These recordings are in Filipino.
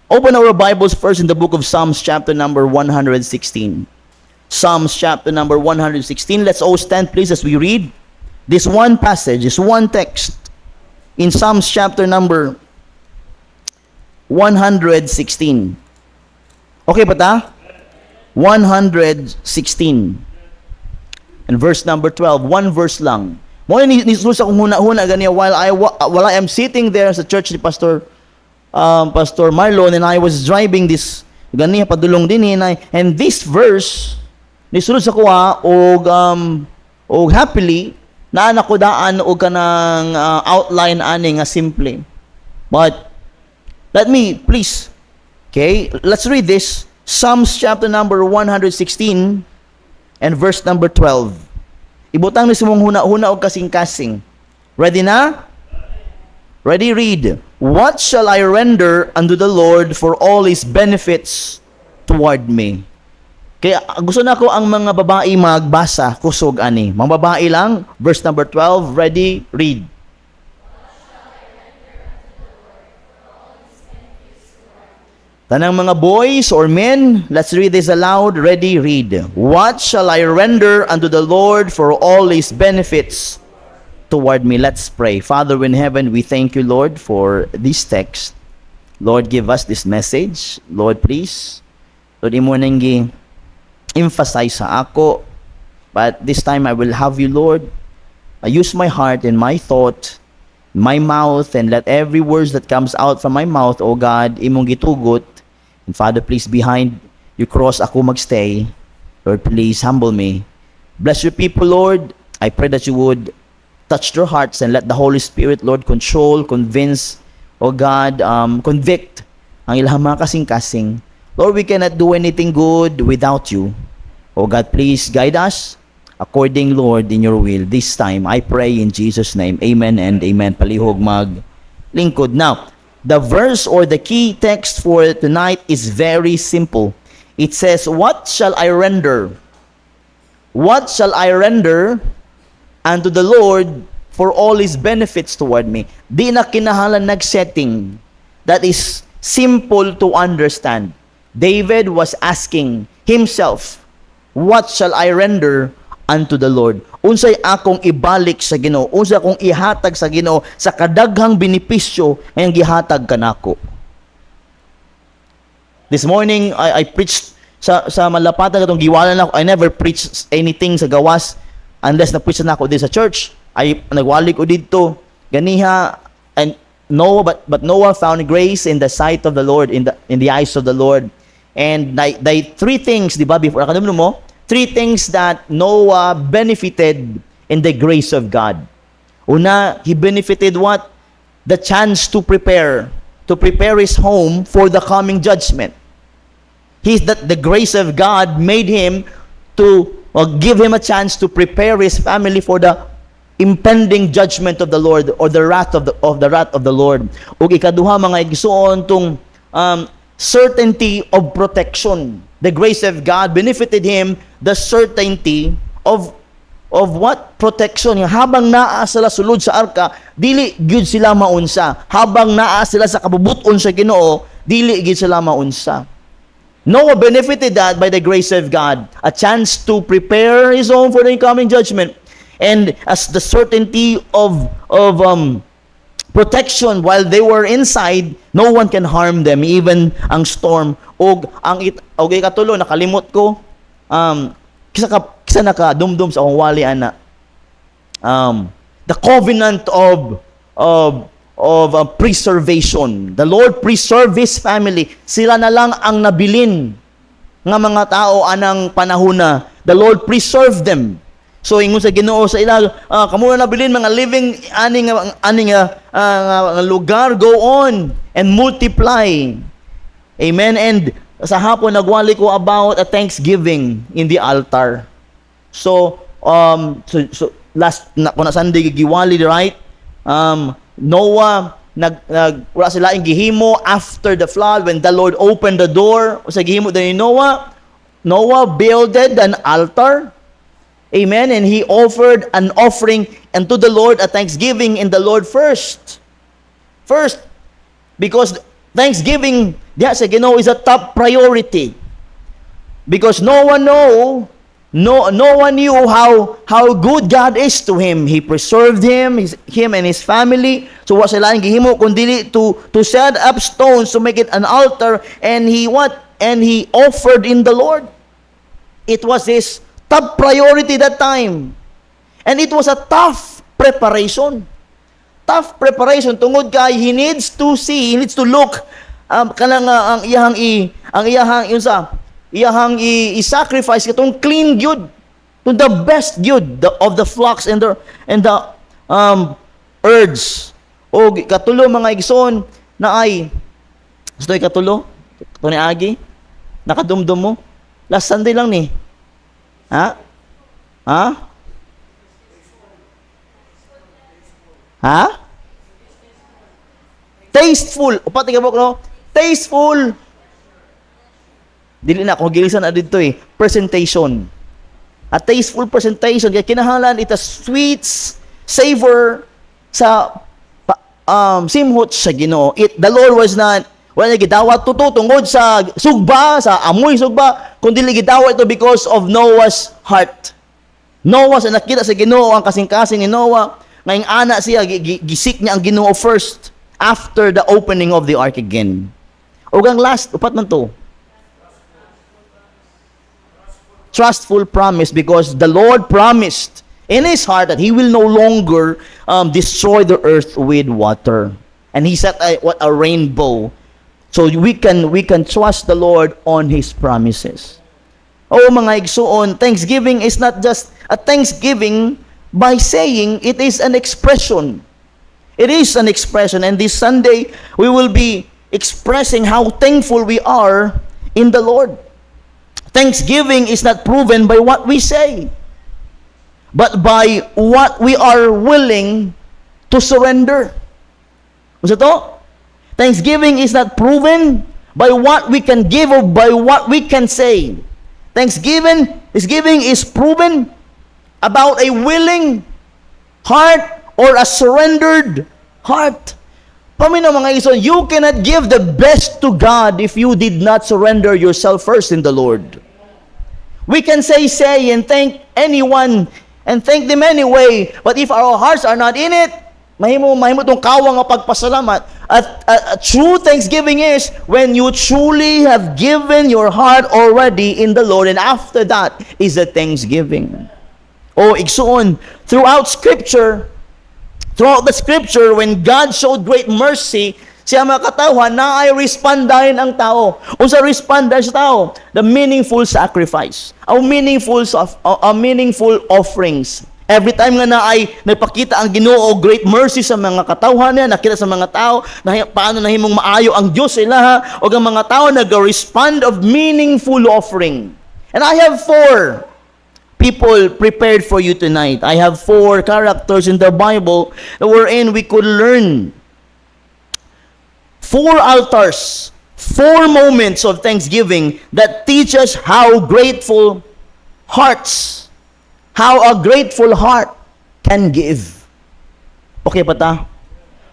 Open our Bibles first in the book of Psalms chapter number 116. Psalms chapter number 116. Let's all stand please as we read this one passage, this one text in Psalms chapter number 116. Okay ba ta? 116. And verse number 12. One verse lang. Mo ni nisus akong huna-huna ganiya while I am sitting there sa church ni Pastor Marlon, and I was driving this ganiya padulong din and this verse nisulod sa kuha og happily na ko daan og kanang outline ani nga simple. But let me please, okay, let's read this. Psalms chapter number 116 and verse number 12. Ibutang ni sa mong huna-huna og kasing-kasing. Ready na? Ready, read. What shall I render unto the Lord for all His benefits toward me? Kaya gusto na ko ang mga babae magbasa, kusog ani. Mga babae lang, verse number 12, ready, read. Tanang mga boys or men, let's read this aloud, ready, read. What shall I render unto the Lord for all His benefits toward me? Let's pray. Father in heaven, we thank you, Lord, for this text. Lord, give us this message. Lord, please. Lord, imo nang emphasize sa ako. But this time I will have you, Lord. I use my heart and my thought, my mouth, and let every word that comes out from my mouth, O God, imong gitugot. And Father, please, behind your cross ako magstay. Lord, please humble me. Bless your people, Lord. I pray that you would touch their hearts and let the Holy Spirit, Lord, control, convince, O God, convict ang ilang mga kasing-kasing. Lord, we cannot do anything good without you. O God, please guide us according, Lord, in your will. This time, I pray in Jesus' name. Amen and amen. Palihog maglingkod. Now, the verse or the key text for tonight is very simple. It says, what shall I render? What shall I render unto the Lord for all His benefits toward me? Di na kinahanglan nag-setting. That is simple to understand. David was asking himself, what shall I render unto the Lord? Unsay akong ibalik sa Ginoo? Unsay akong ihatag sa Ginoo sa kadaghang benepisyo ngayong gihatag kanako? This morning, I preached sa malapatan katong giwalan ako. I never preached anything sa gawas unless na-preach na ako din sa church. Ay nagwali ko dito ganiha, and Noah, but Noah found grace in the sight of the Lord, in the eyes of the Lord. And they three things, di ba, before kanum mo, three things that Noah benefited in the grace of God. Una, he benefited what? The chance to prepare his home for the coming judgment. The grace of God made him to give him a chance to prepare his family for the impending judgment of the Lord, or the wrath of the Lord. Ug ikaduha mga igsuon tong certainty of protection. The grace of God benefited him the certainty of what? Protection. Habang naa sila sulod sa arka, dili gyud sila maunsa. Habang naa sila sa kabubuton sa Ginoo, dili gyud sila maunsa. Noah benefited that by the grace of God, a chance to prepare his home for the incoming judgment, and as the certainty of protection while they were inside. No one can harm them, even ang storm. Og ikatulo, nakalimot ko, kisa nakadumdum sa akong wali ana, the covenant of preservation. The Lord preserve His family. Sila na lang ang nabilin nga mga tao anang panahona. The Lord preserve them. So ingon sa Ginoo sa ila, kamo na nabilin mga living aning lugar, go on and multiply. Amen. And sa hapon nagwali ko about a thanksgiving in the altar. So last na Sunday giwali, right? Noah wala sila ang gihimo after the flood when the Lord opened the door. Sa gihimo ni Noah builded an altar. Amen. And he offered an offering unto the Lord, a thanksgiving in the Lord first. Because Thanksgiving, diya sa Ginoo is a top priority. Because no one knew how good God is to him. He preserved him and his family. So wa sila ang gihimo kundi to set up stones to make it an altar, and he offered in the Lord. It was his top priority that time. And it was a tough preparation. Tough preparation tungod kay he needs to look kanang ang iyahang i-sacrifice katong clean gyud to the best gyud of the flocks and the herds. O katulo mga igsoon na ay gustoy katulo to ni agi nakadumdum mo last Sunday lang ni ha tasteful upat tigabok no tasteful dili na ako gilisan na dito presentation. A tasteful presentation kaya kinahanglan ita sweets savor sa simhot sa Ginoo. The Lord was not wala gidawat tuto tungod sa sugba, sa amoy sugba, kundi gidawat ito because of Noah's heart. Noah sa nakita sa Ginoo ang kasing-kasing ni Noah, ngayong ana siya gisik niya ang Ginoo first after the opening of the ark again. O ang last upat man to. Trustful promise, because the Lord promised in his heart that he will no longer destroy the earth with water, and he set a rainbow, so we can trust the Lord on his promises. Oh mga igsoon, thanksgiving is not just a thanksgiving by saying, it is an expression. It is an expression, and this Sunday we will be expressing how thankful we are in the Lord. Thanksgiving is not proven by what we say, but by what we are willing to surrender. What's it? Thanksgiving is not proven by what we can give or by what we can say. Thanksgiving is proven about a willing heart or a surrendered heart. Paminaw mga ison, you cannot give the best to God if you did not surrender yourself first in the Lord. We can say and thank anyone and thank them anyway, but if our hearts are not in it, mahimo tong kawang nga pagpasalamat. A true thanksgiving is when you truly have given your heart already in the Lord, and after that is a thanksgiving. O igsuon, throughout the scripture, when God showed great mercy, siya makatawhan na ay respondahin ang tao. Unsa respondahin sa tao? The meaningful sacrifice. Meaningful offerings. Every time nga na ay nagpakita ang Ginoo great mercy sa mga katawhan niya, nakita sa mga tao na paano nahimong maayo ang Dios sa ilaha, o ang mga tao nag-respond of meaningful offering. And I have 4 people prepared for you tonight. I have 4 characters in the Bible wherein we could learn 4 altars, 4 moments of thanksgiving that teach us how a grateful heart can give. Okay pa ta?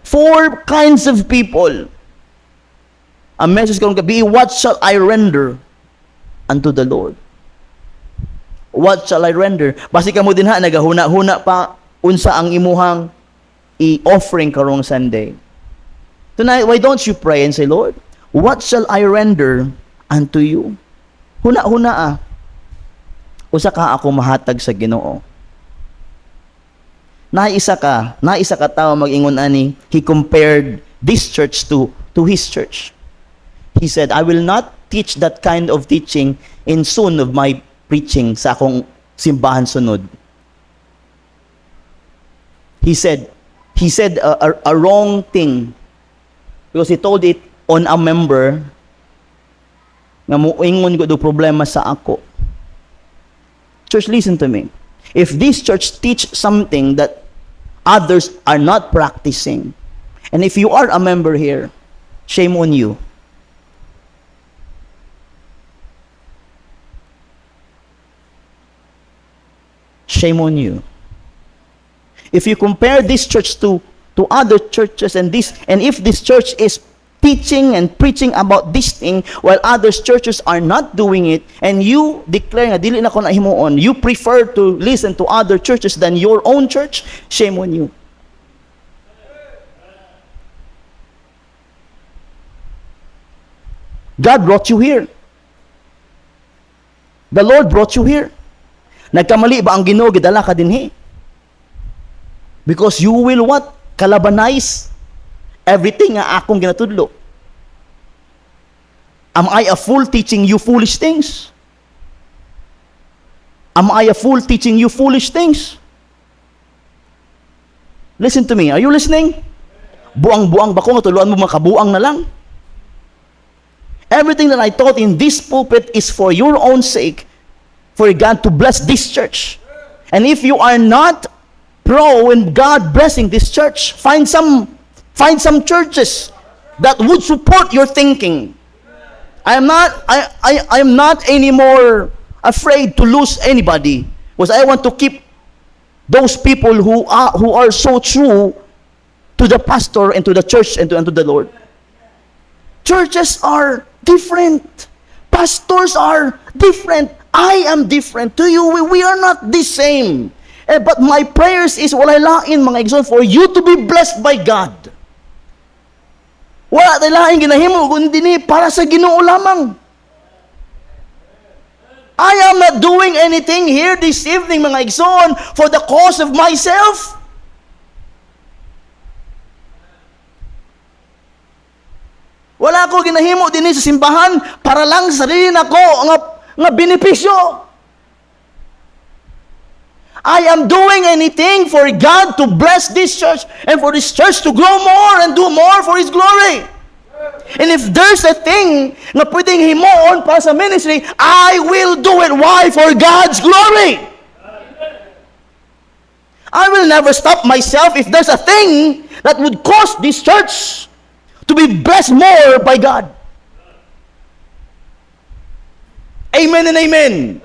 4 kinds of people. Ang message ko gabi, what shall I render unto the Lord? What shall I render? Basi ka mo din nagahuna-huna pa unsa ang imuhang i-offering karong Sunday. Tonight, why don't you pray and say, Lord, what shall I render unto you? Huna-huna usa ka ako mahatag sa Ginoo. Naisa ka tao mag-ingon ani, he compared this church to his church. He said, I will not teach that kind of teaching in soon of my preaching sa akong simbahan sunod. He said a wrong thing because he told it on a member nga muingon ko do problema sa ako. Church, listen to me. If this church teach something that others are not practicing, and if you are a member here, shame on you. Shame on you. If you compare this church to other churches, and if this church is teaching and preaching about this thing while other churches are not doing it, and you declare nga dili na ko na himuon, you prefer to listen to other churches than your own church, shame on you. God brought you here. The Lord brought you here. Nagkamali ba ang Ginoo gidala ka dinhi? Because you will what? Kalabanize everything nga akong ginatudlo. Am I a fool teaching you foolish things? Am I a fool teaching you foolish things? Listen to me. Are you listening? Buang-buang ba ko nga tuluan mo makabuang na lang? Everything that I taught in this pulpit is for your own sake, for God to bless this church. And if you are not pro in God blessing this church, find some churches that would support your thinking. I am not anymore afraid to lose anybody, because I want to keep those people who are so true to the pastor and to the church and to the Lord. Churches are different. Pastors are different. I am different to you. We are not the same. But my prayers is walay lain mga igsoon for you to be blessed by God. Wala tayo lain ginahimo kundi ni para sa Ginoo lamang. I am not doing anything here this evening mga igsoon for the cause of myself. Wala ko ginahimo dinhi sa simbahan para lang sa sarili nako nga benepisyo. I am doing anything for God to bless this church and for this church to grow more and do more for His glory. And if there's a thing na pwedeng himoon para sa ministry, I will do it. Why? For God's glory. I will never stop myself if there's a thing that would cause this church to be blessed more by God. Amen and amen.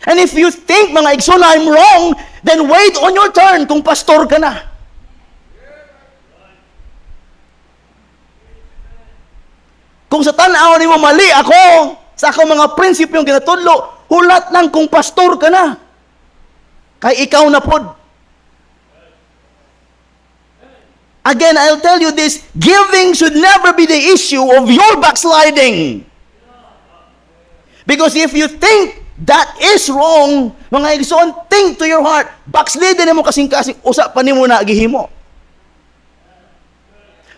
And if you think, mga igsoon, I'm wrong, then wait on your turn kung pastor ka na. Kung sa tanaw ni mo mali ako, sa akong mga prinsipyong ginatudlo, hulat lang kung pastor ka na. Kay ikaw na pod. Again, I'll tell you this, giving should never be the issue of your backsliding. Because if you think that is wrong, mga igsoon, think to your heart, backsliding mo kasing-kasing, usa pa nimo na gihimo.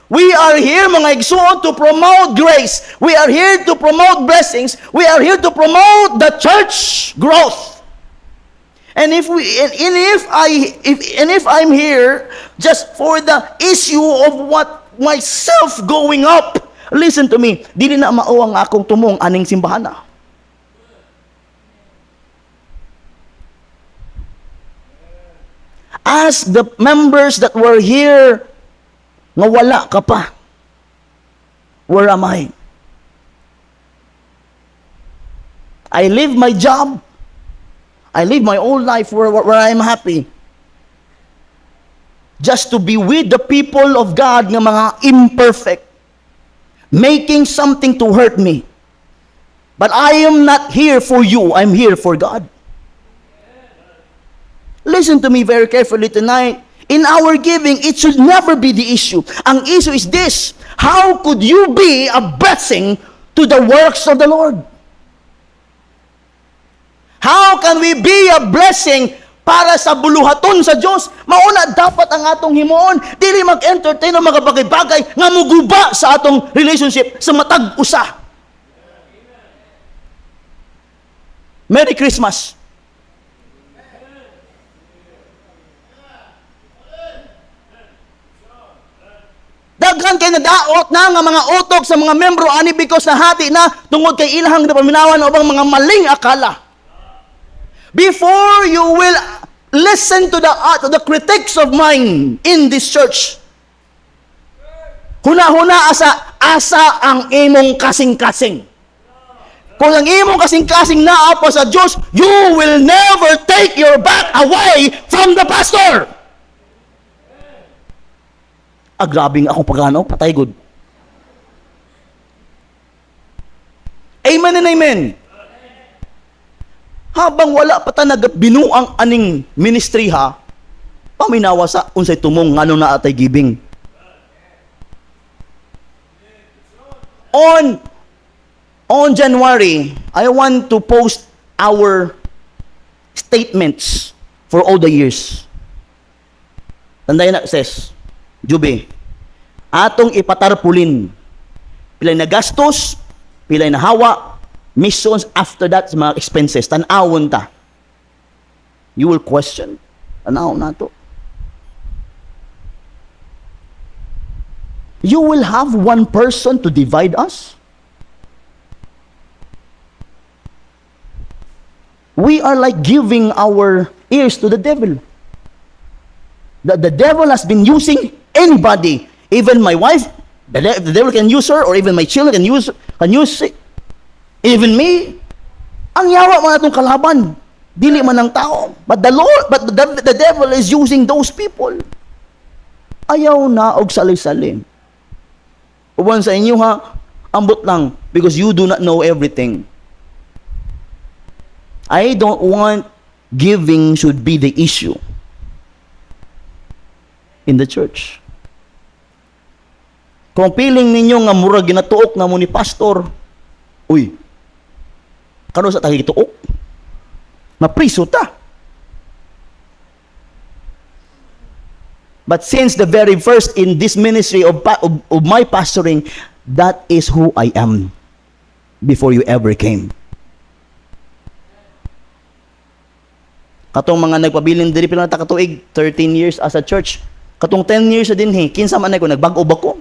We are here, mga igsoon, to promote grace. We are here to promote blessings. We are here to promote the church growth. And if I'm here just for the issue of what myself going up, listen to me, dili na mao ang akong tumong aning simbahan na. Ask the members that were here, nga wala ka pa. Where am I? I live my job. I live my own life where I'm happy. Just to be with the people of God nga mga imperfect, making something to hurt me. But I am not here for you. I'm here for God. Listen to me very carefully tonight. In our giving, it should never be the issue. Ang issue is this: how could you be a blessing to the works of the Lord? How can we be a blessing para sa buluhaton sa Diyos? Mauna dapat ang atong himuon, dili mag-entertain ng mga bagay-bagay nga muguba sa atong relationship sa matag usa. Merry Christmas. Daghan kay nadaot na nga mga utok sa mga membro ani because nahati na tungod kay ilahang napaminawan ubang mga maling akala. Before you will listen to the critics of mine in this church, huna-huna asa ang imong kasing-kasing. Kung ang imong kasing-kasing naa pa sa Diyos, you will never take your back away from the pastor. Grabe nga akong pagano, patay good. Amen and amen. Habang wala pa ta nagabinuang aning ministry ha, paminawa sa unsay tumong ngano na atay giving. On January, I want to post our statements for all the years. Tandayan na, sis, Jubi, atong ipatarpulin. Pilay na gastos, pilay na hawa, missions after that sa mga expenses. Tanawon ta. You will question. Tanaw na to. You will have one person to divide us. We are like giving our ears to the devil. The devil has been using anybody. Even my wife, the devil can use her, or even my children can use it. Even me. Ang yawa mga itong kalaban. Dili man ng tao. But the devil is using those people. Ayaw na og sali-sali. Uban sa inyo ha, ambot lang, because you do not know everything. I don't want giving should be the issue in the church. Kung piling ninyo nga murag ginatuok na mo ni pastor, uy, kano sa tagi tuok? Mapriso ta. But since the very first in this ministry of my pastoring, that is who I am before you ever came. Katong mga nagpabilin diri pila na takatuig, 13 years as a church. Katong 10 years na din kinsa man ko nagbag-o ba ko?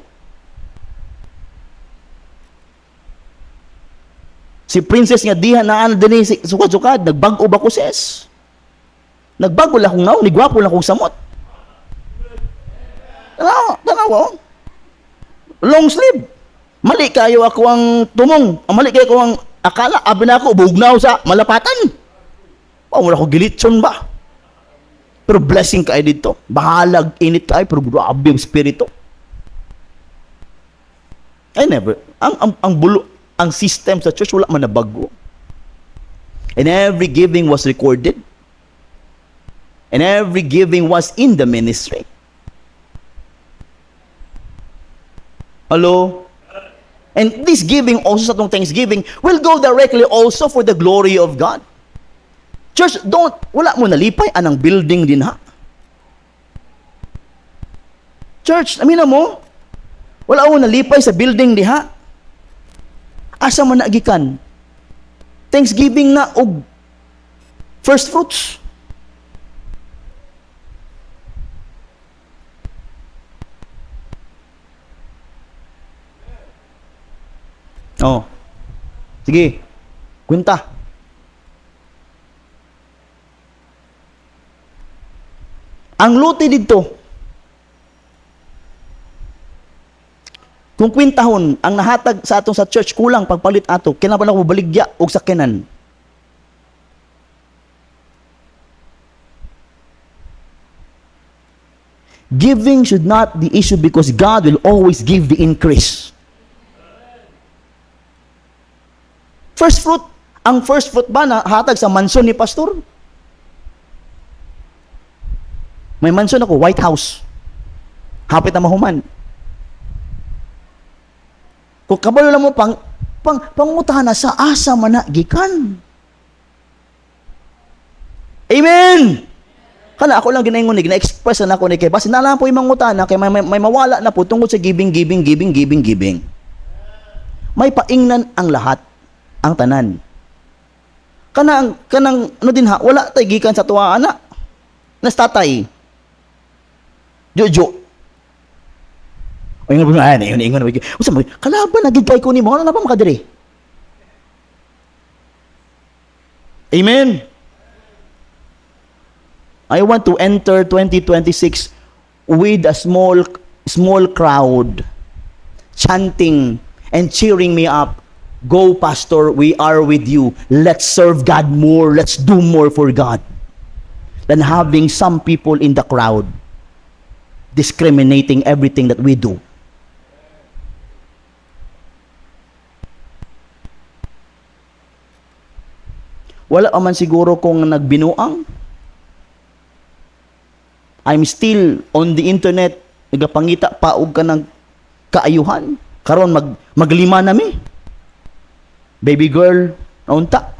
Si Princess nga diha na din si sukad-sukad, nagbag-o ba ko sis? Nagbago lang kong naw, nigwapo lang kong samot. Tanaw. Long sleeve. Mali kayo ako ang tumong. Mali kayo ako ang akala. Abi na ako, bugnaw sa malapatan. Wala ko gilitson ba? Pero blessing kayo dito. Bahalag, init kayo, pero grabe yung spirito. I never. Ang system sa church, wala man na bago. And every giving was recorded. And every giving was in the ministry. Hello? And this giving also sa itong Thanksgiving will go directly also for the glory of God. Church, wala mo nalipay anang building din ha. Church, amina mo, wala mo nalipay sa building diha. Asa man nagikan? Thanksgiving na og first fruits. Oh. Sige. Kwenta. Ang lote dito, kung kwintahon, ang nahatag sa atong sa church, kulang pagpalit ato, kailangan ako baligya o sakyanan. Giving should not be issue because God will always give the increase. First fruit, ang first fruit ba na hatag sa mansion ni pastor? May mansion ako, White House. Hapit na mahuman. Kung kabalo lang mo pangutahan na sa asa managikan. Amen! Kana ako lang ginaingon ni, gina-express na ako ni kay basi na lang po yung mangutana kay may mawala na po tungkol sa giving. May paingnan ang lahat, ang tanan. Kanang ano din ha, wala tay gikan sa tuwa ana. Nastatay. Jojo. O ingon ba na ingon. Usa mo kalaban na gid kay ko nimo, ano na pa makadiri? Amen. I want to enter 2026 with a small crowd chanting and cheering me up. Go, Pastor, we are with you. Let's serve God more. Let's do more for God than having some people in the crowd discriminating everything that we do. Wala pa man siguro kung nagbinuang. I'm still on the internet, nagapangita pa og ka ng kaayuhan. Karon maglima na mi. Baby girl, naunta.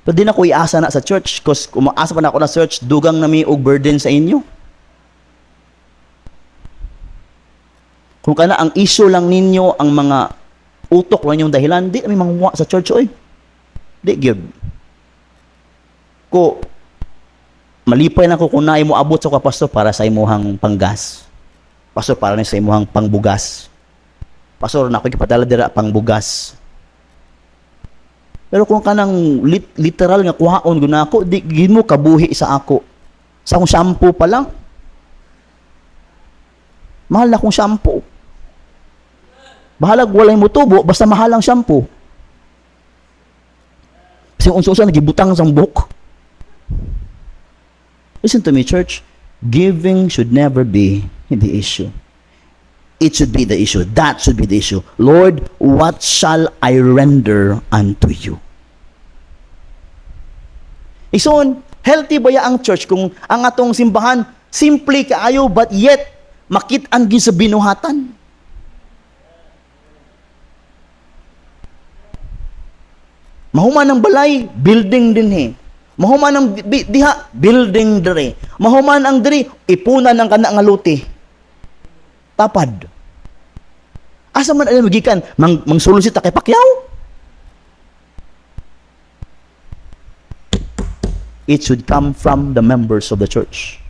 Pero di na ko iasa na sa church, because kung maasa pa na ako na church, dugang na mi og burden sa inyo. Kung kana ang issue lang ninyo, ang mga utok lang yung dahilan, di kami manguha sa church, oy. Di give. Ko, malipay na ko kung na mo abot sa pastor para sa imuhang panggas. Pastor, para na sa imuhang pangbugas. Pastor, na ako ikipadala dira pangbugas. Pero kung kanang literal nga kuhaon guna ako, di mo kabuhi sa ako. Sa akong shampoo pa lang. Mahal na akong shampoo. Bahalag walay mo tubo, basta mahal ang shampoo. Kasi unsa-unsa nagibutang sa buhok. Listen to me, church. Giving should never be the issue. It should be the issue. That should be the issue. Lord, what shall I render unto you? Ison, healthy ba ya ang church kung ang atong simbahan simple kaayo but yet makit-an gyud sa binuhatan? Mahuman ng balay, building din he. Mahuman ng diha, building dire. Mahuman ang diri, ipunan ng kana nga luti. Tapad. Asa man alam magikan mangsulusit ta kay Pacquiao? It should come from the members of the church.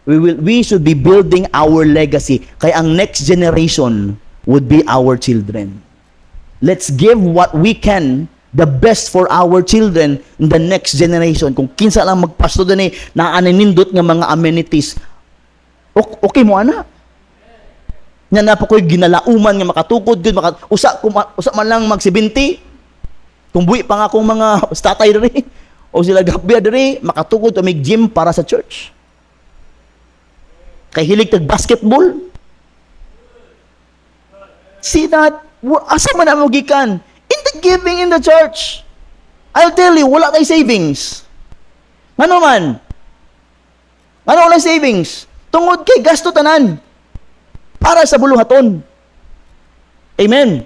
We should be building our legacy. Kaya ang next generation would be our children. Let's give what we can, the best for our children in the next generation. Kung kinsa lang magpasto din na aninindot nga mga amenities, okay mo ana. Nya na po ko'y ginalauman nga makatukod gud usa man lang mag-70. Kung buhi pa nga akong mga statay diri o sila gabya diri makatukod o may gym para sa church. Kay hilig tag basketball. See that? Asa man ang magikan? In the giving in the church. I'll tell you, wala kay savings. Ano man? Ano wala savings? Tungod kay gasto tanan. Para sa buluhaton. Amen.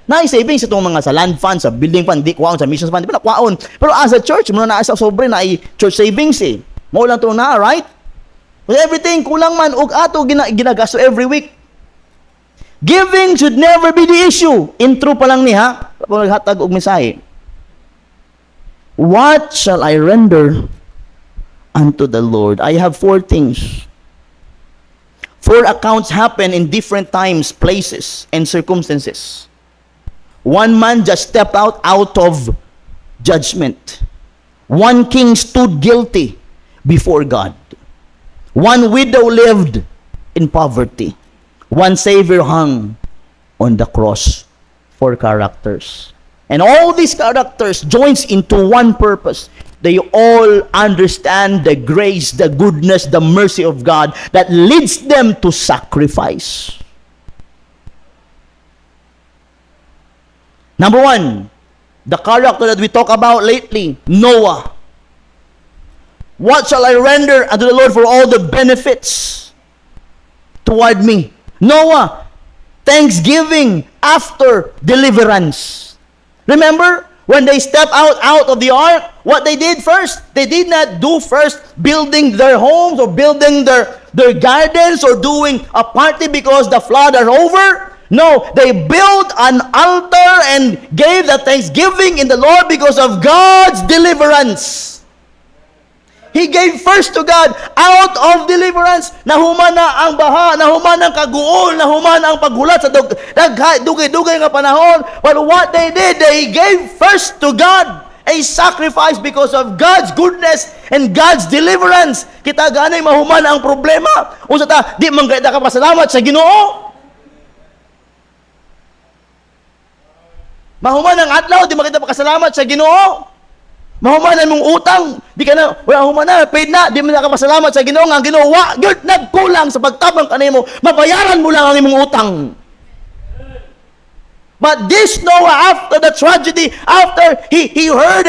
Na-savings itong mga sa land fund, sa building fund, di kuwaon, sa missions fund, di ba nakwaon. Pero as a church, muna na sa sobre na church savings eh. Mo lang ito na, right? But everything, kulang man, ug ato ginagasto every week. Giving should never be the issue. Intro pa lang ni ha, kapag naghatag og mensahe. What shall I render unto the Lord? I have 4 things. 4 accounts happen in different times, places, and circumstances. One man just stepped out of judgment. One king stood guilty before God. One widow lived in poverty. One Savior hung on the cross. 4 characters. And all these characters joins into one purpose. They all understand the grace, the goodness, the mercy of God that leads them to sacrifice. Number 1, the character that we talk about lately, Noah. What shall I render unto the Lord for all the benefits toward me? Noah, thanksgiving after deliverance. Remember? When they step out of the ark, what they did first, they did not do first building their homes or building their gardens or doing a party because the flood are over. No, they built an altar and gave the thanksgiving in the Lord because of God's deliverance. He gave first to God out of deliverance. Nahuman na ang baha, nahuman ang kaguol, nahuman ang paghulat sa dugay-dugay nga panahon. But what they did, they gave first to God a sacrifice because of God's goodness and God's deliverance. Kita ganay mahuman ang problema. Unsa ta, di man gayta ka pasalamat sa Ginoo. Mahuman ang adlaw, di makita pasalamat sa Ginoo. Mahuman mong utang, di ka na, wala human na, paid na, di mo na ka pasalamat sa Ginoo nga, Ginoo, wa, good, nagkulang sa pagtabang kanimo, mabayaran mo lang ang imong utang. But this Noah, after the tragedy, after he heard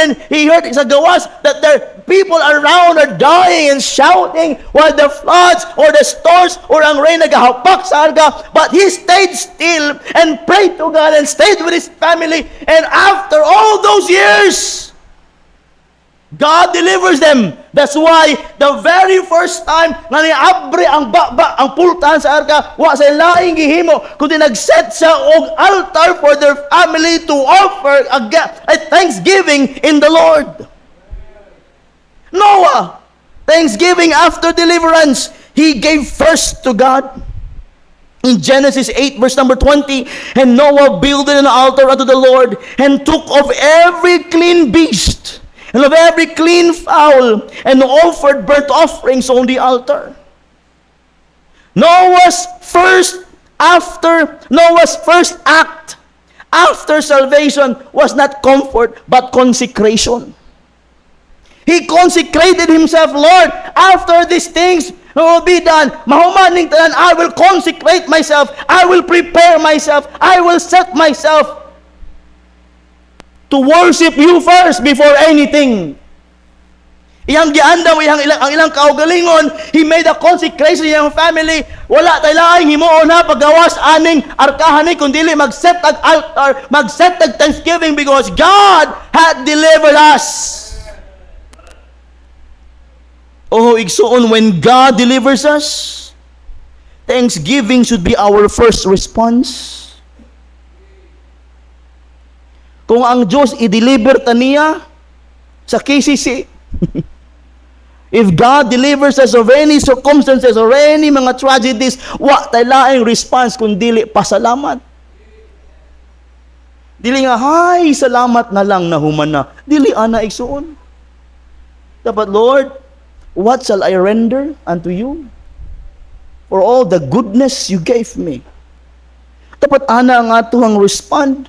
sa gawas that their people around are dying and shouting while the floods or the storms or ang rain nagahapak sa arga, but he stayed still and prayed to God and stayed with his family. And after all those years, God delivers them. That's why the very first time na niabre ang ang pultahan sa arka, wa sa laing gihimo kundi nagset siya og altar for their family to offer a thanksgiving in the Lord. Noah, thanksgiving after deliverance, he gave first to God. In Genesis 8 verse number 20, and Noah builded an altar unto the Lord and took of every clean beast and of every clean fowl, and offered burnt offerings on the altar. Noah's first act after salvation was not comfort, but consecration. He consecrated himself, Lord, after these things will be done, mahumaning tanan, I will consecrate myself, I will prepare myself, I will set myself to worship you first before anything. Iyang giandam, ang ilang kaugalingon, he made a consecration sa iyang family. Wala tayo laing himuon na paggawas aning arkahan ni, kundili mag-set ag altar, mag-set ag thanksgiving because God had delivered us. Oh, igsoon, when God delivers us, thanksgiving should be our first response. Kung ang Diyos i-deliver ta niya sa KCC, if God delivers us of any circumstances or any mga tragedies, wa tayo laing response kung dili pasalamat. Dili nga, hay, salamat na lang na human na. Dili ana igsuon. Dapat, Lord, what shall I render unto you for all the goodness you gave me? Dapat ana nga tuhang respond.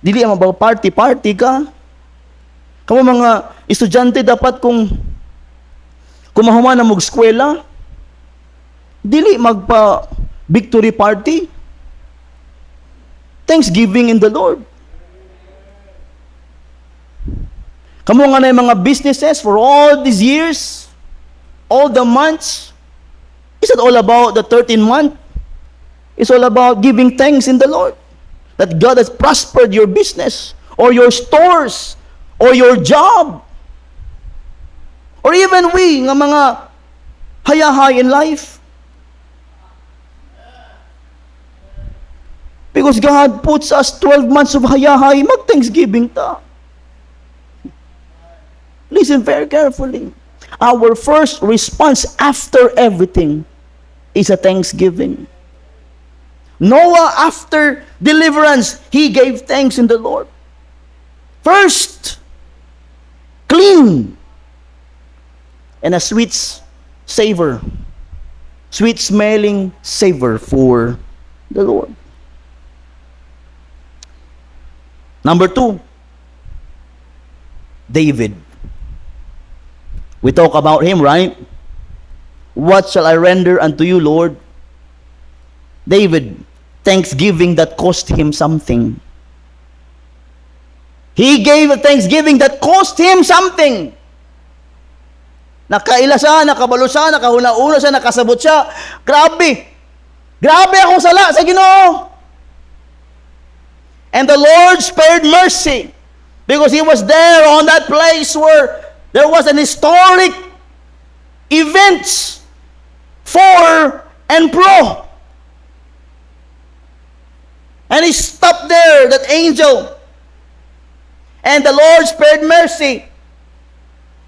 Dili ang mga party ka. Kamo mga estudyante dapat kung mahuman na mog eskwela, dili magpa victory party. Thanksgiving in the Lord. Kamo nga na mga businesses for all these years, all the months, is it all about the 13th month? It's all about giving thanks in the Lord. That God has prospered your business, or your stores, or your job. Or even we, nga mga hayahay in life. Because God puts us 12 months of hayahay, mag-thanksgiving ta. Listen very carefully. Our first response after everything is a thanksgiving. Noah, after deliverance, he gave thanks in the Lord. First, clean and a sweet savor, sweet smelling savor for the Lord. Number 2, David. We talk about him, right? What shall I render unto you, Lord? David, thanksgiving that cost him something. He gave a thanksgiving that cost him something. Nakaila siya, nakabalo siya, nakahuna-una siya, nakasabot siya. Grabe. Grabe akong sala sa Ginoo. And the Lord spared mercy because he was there on that place where there was an historic events for and pro. And he stopped there, that angel. And the Lord spared mercy.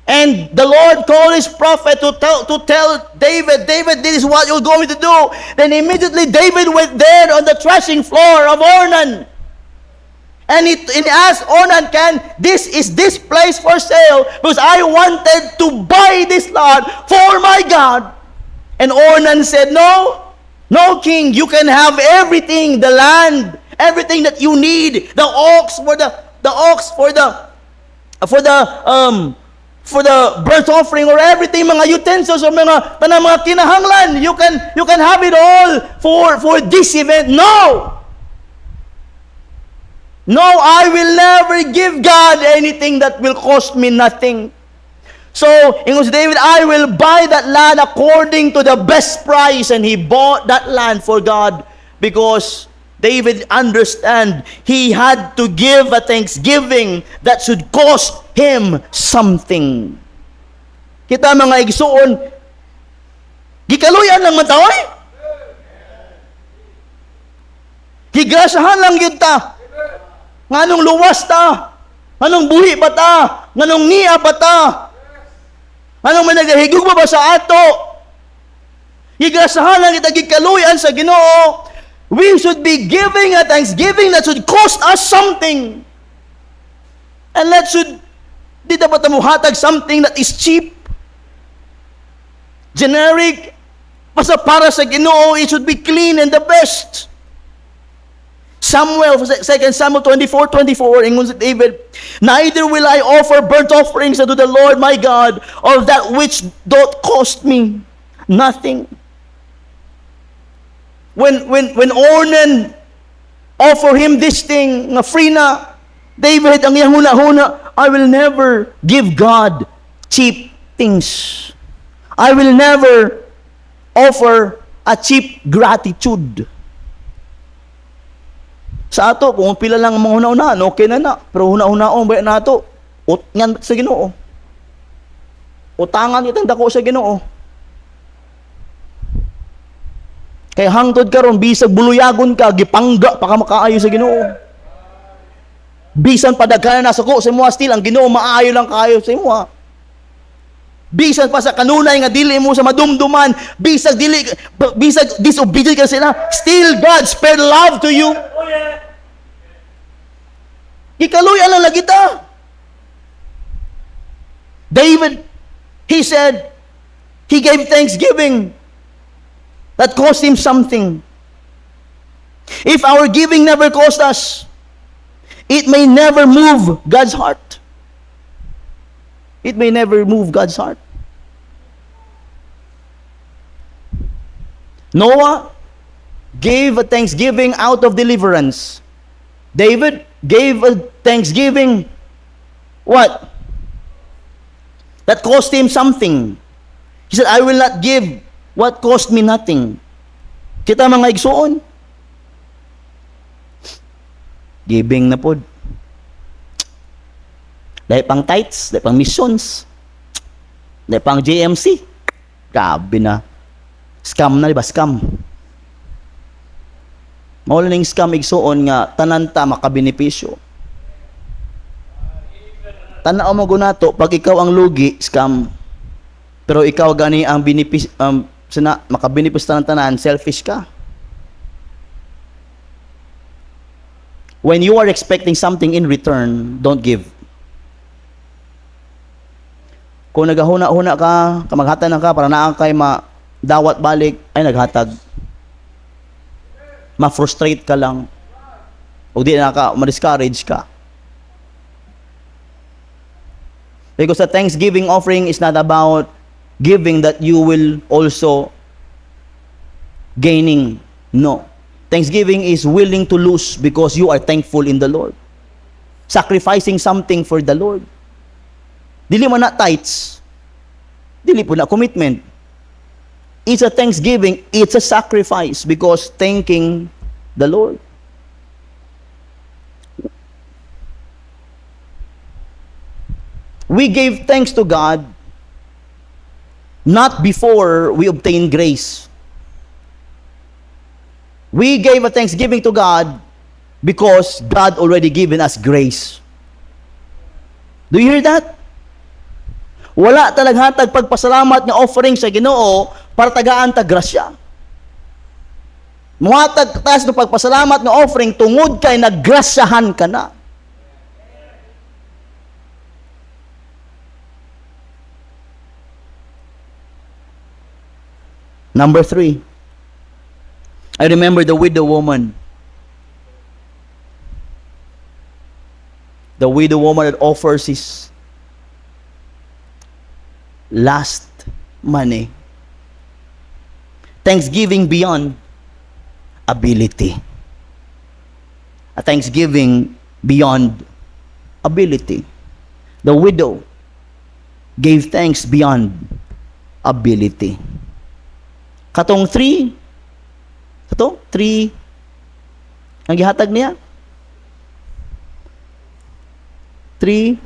And the Lord called his prophet to tell David, this is what you're going to do. Then immediately David went there on the threshing floor of Ornan. And he asked Ornan, is this place for sale? Because I wanted to buy this land for my God. And Ornan said, No, king, you can have everything, the land, everything that you need, the ox for the for the burnt offering or everything, mga utensils or mga tanang mga kinahanglan, you can have it all for this event. No, I will never give God anything that will cost me nothing. So, ingon si David, I will buy that land according to the best price. And he bought that land for God because David understand he had to give a thanksgiving that should cost him something. Kita mga igsuon, gikaluyan lang mataoy. Gigrasahan lang yun ta. Nganong luwas ta? Nganong buhi ba ta? Nganong niya ba ta? Nganong may nagahigog ba sa ato? Gigrasahan lang kita, gikaluyan sa Ginoo. We should be giving a thanksgiving that should cost us something. And that should, di dapat mo hatag something that is cheap, generic, basta para sa Ginoo, it should be clean and the best. Samuel, 2 Samuel 24:24, ingon si David, neither will I offer burnt offerings unto the Lord my God of that which doth cost me nothing. When Ornan offer him this thing, nga free na, David, ang iyang huna-huna, I will never give God cheap things. I will never offer a cheap gratitude. Sa ato, kung pila lang ang mga huna-hunaan, okay na. Pero huna-hunaon, bayan na ato, ngan sa Ginoo. Utangan itang dako sa Ginoo. Kaya hangtod karon bisag buluyagon ka, gipangga pa ka makaayo sa Ginoo. Bisan padaghanan na suko sa imong still ang Ginoo maayo lang kaayo sa imong. Bisan pa sa kanunay nga dili mo sa madumduman, bisag disobedient ka sila, still God spread love to you. Ikaluyan lang lagi ta. David, he said, he gave thanksgiving that cost him something. If our giving never cost us, it may never move God's heart. It may never move God's heart. Noah gave a thanksgiving out of deliverance. David gave a thanksgiving, what? That cost him something. He said, I will not give what cost me nothing. Kita mga igsuon. Giving na pod. Dahil pang tithes, dahil pang missions, dahil pang JMC. Grabe na. Scam na, diba? Scam. Mawala ng scam igsuon nga tananta makabenepisyo. Tanaw mo gunato, pag ikaw ang lugi, scam. Pero ikaw gani ang makabenefis tanan, selfish ka. When you are expecting something in return, don't give. Kung naghahuna-huna ka, kamaghatag na ka, para naa kay dawat balik, ay naghatag. Ma-frustrate ka lang. O di na ka, ma-discourage ka. Because the thanksgiving offering is not about giving that you will also gaining. No. Thanksgiving is willing to lose because you are thankful in the Lord. Sacrificing something for the Lord. Dili man na tithes. Dili po na commitment. It's a thanksgiving. It's a sacrifice because thanking the Lord. We gave thanks to God not before we obtain grace. We gave a thanksgiving to God because God already given us grace. Do you hear that? Wala talagang hatag pagpasalamat nga offering sa Ginoo para tagaan ta grasya. Muhatag taas ng pagpasalamat nga offering tungod kay naggrasyahan ka na. Number 3. I remember the widow woman. The widow woman that offers last money. Thanksgiving beyond ability. A thanksgiving beyond ability. The widow gave thanks beyond ability. Katong 3, ang gihatag niya? 3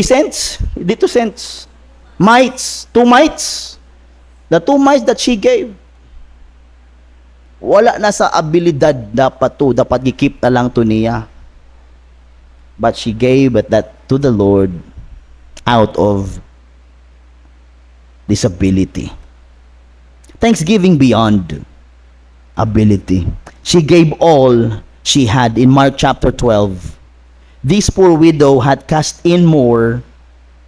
cents? Di 2 cents. Mites. 2 mites. The 2 mites that she gave. Wala na sa abilidad dapat to. Dapat gikip na lang to niya. But she gave that to the Lord out of disability. Thanksgiving beyond ability. She gave all she had in Mark chapter 12. This poor widow had cast in more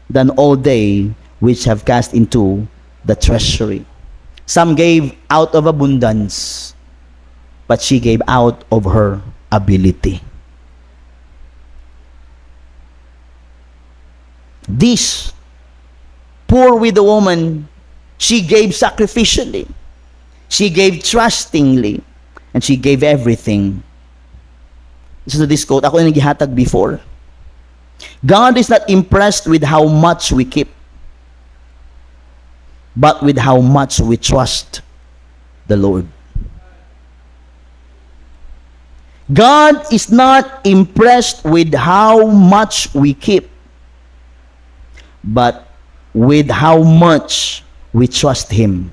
than all they which have cast into the treasury. Some gave out of abundance, but she gave out of her ability. This poor widow woman, she gave sacrificially, she gave trustingly, and she gave everything. Listen to this quote. Ako yung nagihatag before. God is not impressed with how much we keep, but with how much we trust the Lord. God is not impressed with how much we keep, but with how much we trust Him.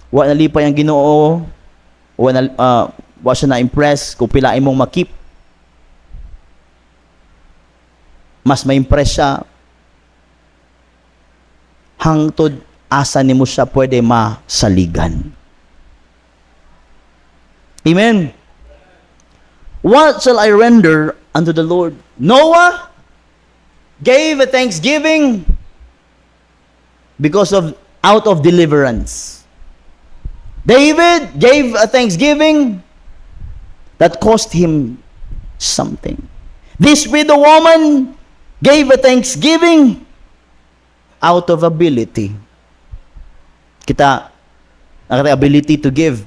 Wa nalipay ang Ginoo, wa siya na-impress kung pilain mong makip. Mas ma-impress siya hangtod asa nimo siya pwede masaligan. Amen. What shall I render unto the Lord? Noah gave a thanksgiving because of out of deliverance. David gave a thanksgiving that cost him something. This widow woman gave a thanksgiving out of ability. Kita, ang ability to give.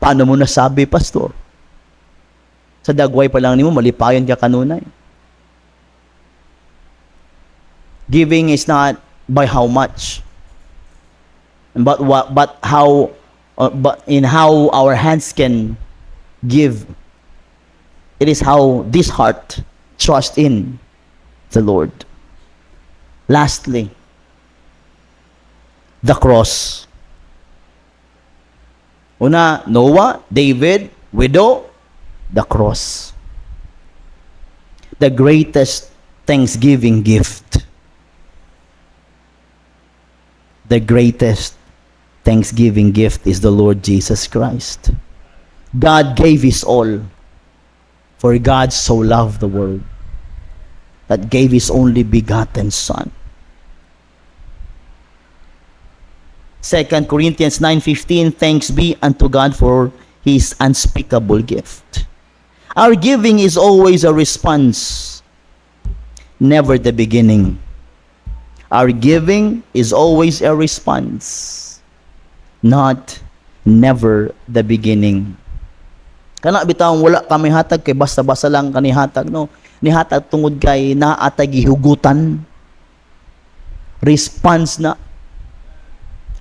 Paano mo nasabi, pastor? Sa dagway pa lang nimo, malipayon ka kanunay. Giving is not by how much, but how our hands can give. It is how this heart trust in the Lord. Lastly, the cross. Una, Noah, David, widow, the cross. The greatest thanksgiving gift. The greatest thanksgiving gift is the Lord Jesus Christ. God gave His all, for God so loved the world that gave His only begotten Son. 2 Corinthians 9:15, thanks be unto God for His unspeakable gift. Our giving is always a response, never the beginning. Our giving is always a response, never the beginning. Kana bitawon wala kami hatag kay basta-basta lang kani hatag, no. Ni hatag tungod kay naatay gihugutan. Response na,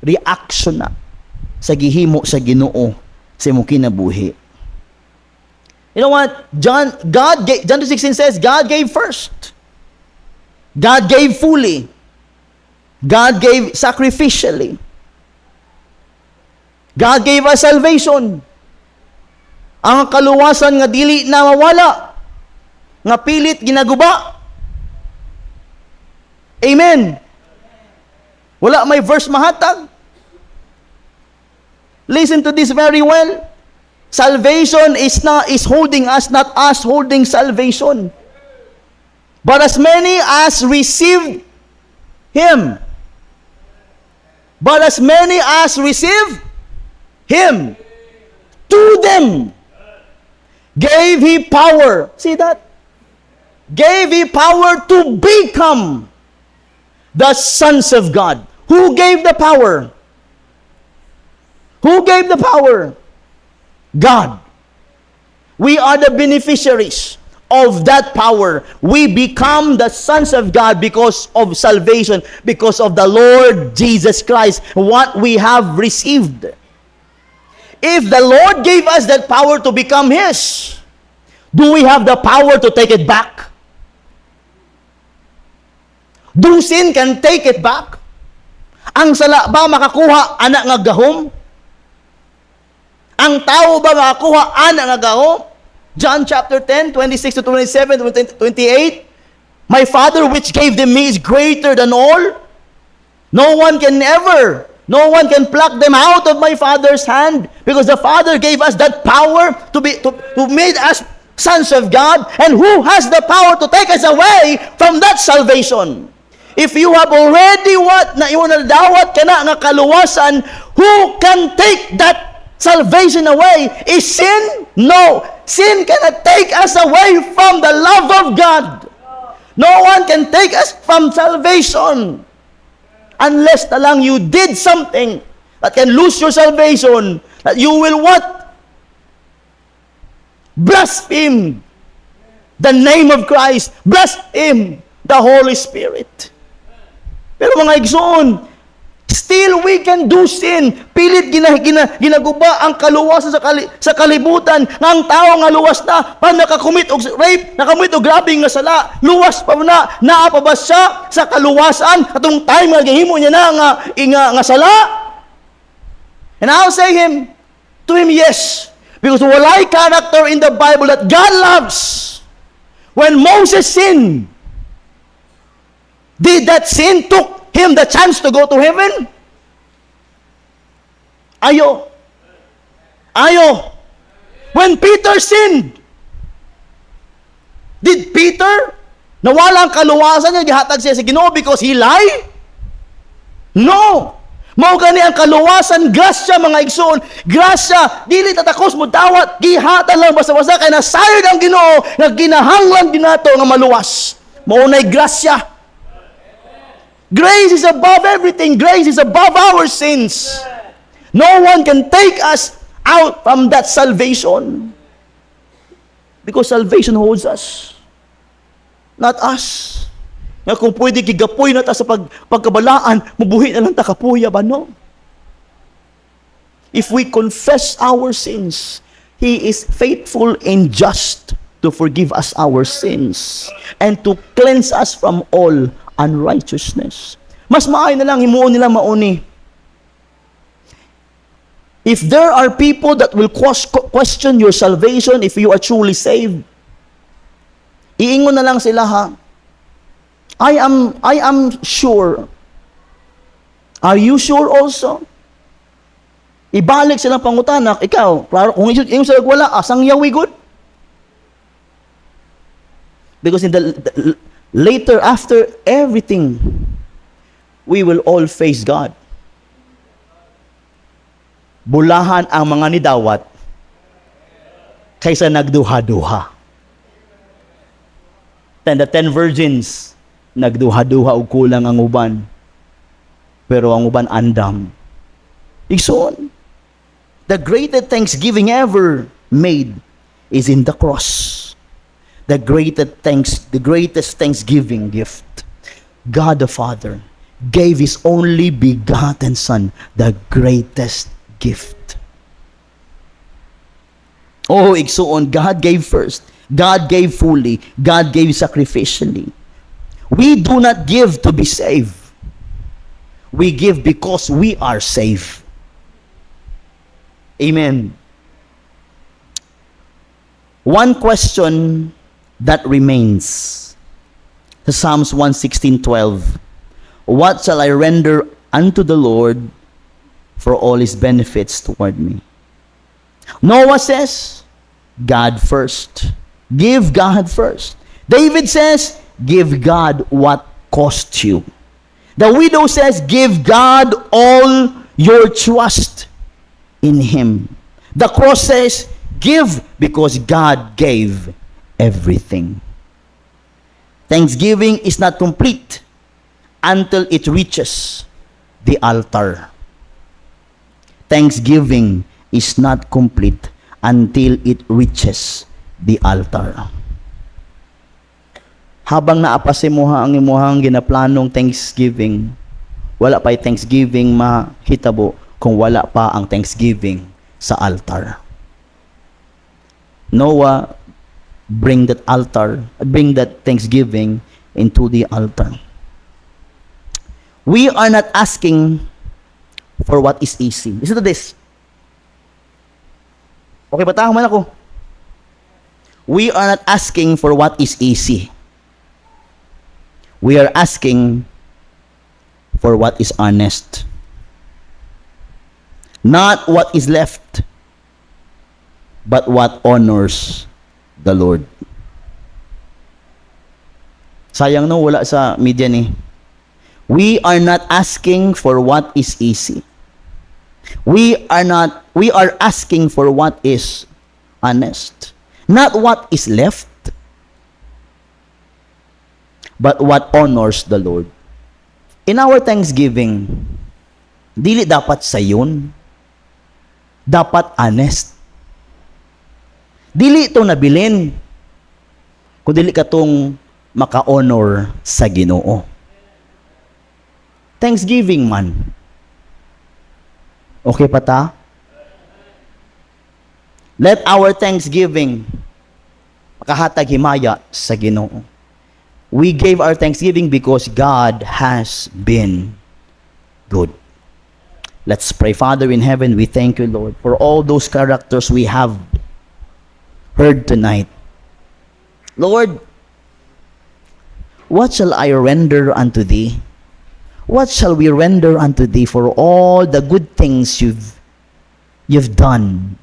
reaction na sa gihimo sa Ginoo sa imong kinabuhi. You know what? John 2:16 says, God gave first. God gave fully. God gave sacrificially. God gave us salvation. Ang kaluwasan nga dili na mawala, nga pilit ginaguba. Amen. Wala may verse mahatag. Listen to this very well. Salvation is holding us, not us holding salvation. But as many as received Him, Him, to them gave He power. See that? gave He power to become the sons of God. Who gave the power? Who gave the power? God. We are the beneficiaries of that power. We become the sons of God because of salvation, because of the Lord Jesus Christ, what we have received. If the Lord gave us that power to become His, do we have the power to take it back? Do sin can take it back? Ang sala ba makakuha anak nga gahom? Ang tao ba makakuha anak nga gahom? John chapter 10, 26 to 27, 28. My Father which gave them me is greater than all. No one can pluck them out of my Father's hand, because the Father gave us that power to make us sons of God. And who has the power to take us away from that salvation? If you have already na iunadawat ka na nga kaluwasan, who can take that salvation away? Is sin? No. Sin cannot take us away from the love of God. No one can take us from salvation. Unless talang you did something that can lose your salvation, that you will what? Blaspheme the name of Christ. Blaspheme the Holy Spirit. Pero mga igsoon, still we can do sin. Pilit ginaguba ang kaluwasan sa kalibutan ng tao nga luwas na pa nakakumit og rape, nakamit og grabe nga sala, luwas pa na naapabas siya sa kaluwasan atong time nga gihimo niya na nga sala. And I'll say to him yes, because walay character in the Bible that God loves. When Moses sinned, did that sin took him the chance to go to heaven? Ayo. When Peter sinned, did Peter nawala ang kaluwasan niya, gihatag siya sa Ginoo because he lied? No. Mao gani ang kaluwasan, grasya mga igsoon, grasya, dili tatakos mo dawat, gihatan lang basta-basta kay nasayod ang Ginoo nga ginahanglan dinato nga maluwas. Mao nay grasya. Grace is above everything. Grace is above our sins. No one can take us out from that salvation. Because salvation holds us. Not us. Nga kung pwede kigapoy na ta sa pagkabalaan, mabuhi na lang ta kapuya ba, no? If we confess our sins, He is faithful and just to forgive us our sins and to cleanse us from all unrighteousness. Mas maay na lang himuon nila mauni. If there are people that will question your salvation, if you are truly saved, iingon na lang sila ha. I am sure. Are you sure also? Ibalik silang pangutanak, ikaw, klaro, kung yung sila wala, asang yawi good? Because in the later, after everything, we will all face God. Bulahan ang mga nidawat kaysa nagduha-duha. Then the 10 virgins, nagduha-duha o kulang ang uban. Pero ang uban andam. Igsoon, the greatest thanksgiving ever made is in the cross. The greatest thanksgiving gift. God the Father gave His only begotten Son, the greatest gift. Oh, igsoon, God gave first. God gave fully. God gave sacrificially. We do not give to be saved. We give because we are saved. Amen. One question that remains. Psalms 116:12. What shall I render unto the Lord for all His benefits toward me? Noah says, God first. Give God first. David says, give God what cost you. The widow says, give God all your trust in Him. The cross says, give because God gave everything. Thanksgiving is not complete until it reaches the altar. Thanksgiving is not complete until it reaches the altar. Habang naapasimuha ang imuhang ginaplanong Thanksgiving, wala pa'y Thanksgiving mahitabo kung wala pa ang Thanksgiving sa altar. Noah, bring that Thanksgiving into the altar. We are not asking for what is easy. Listen to this. Okay ba tayo man ako? We are not asking for what is easy. We are asking for what is honest. Not what is left, but what honors the Lord. Sayang no, wala sa media ni. We are not asking for what is easy. We are asking for what is honest. Not what is left, but what honors the Lord. In our Thanksgiving, dili dapat sayon, dapat honest. Dili ito nabilin, kung dili ka tong maka-honor sa Ginoo. Thanksgiving man. Okay pa ta? Let our Thanksgiving makahatag himaya sa Ginoo. We gave our Thanksgiving because God has been good. Let's pray. Father in heaven, we thank you, Lord, for all those characters we have heard tonight. Lord, what shall I render unto thee? What shall we render unto thee for all the good things you've done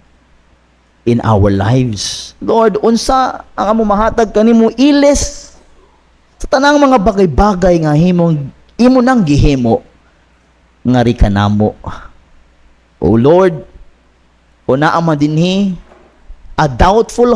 in our lives? Lord, unsa ang amo mahatag kanimo iles sa tanang mga bagay-bagay nga imo nang gihimo nga rikanamo. O Lord, una man dinhi a doubtful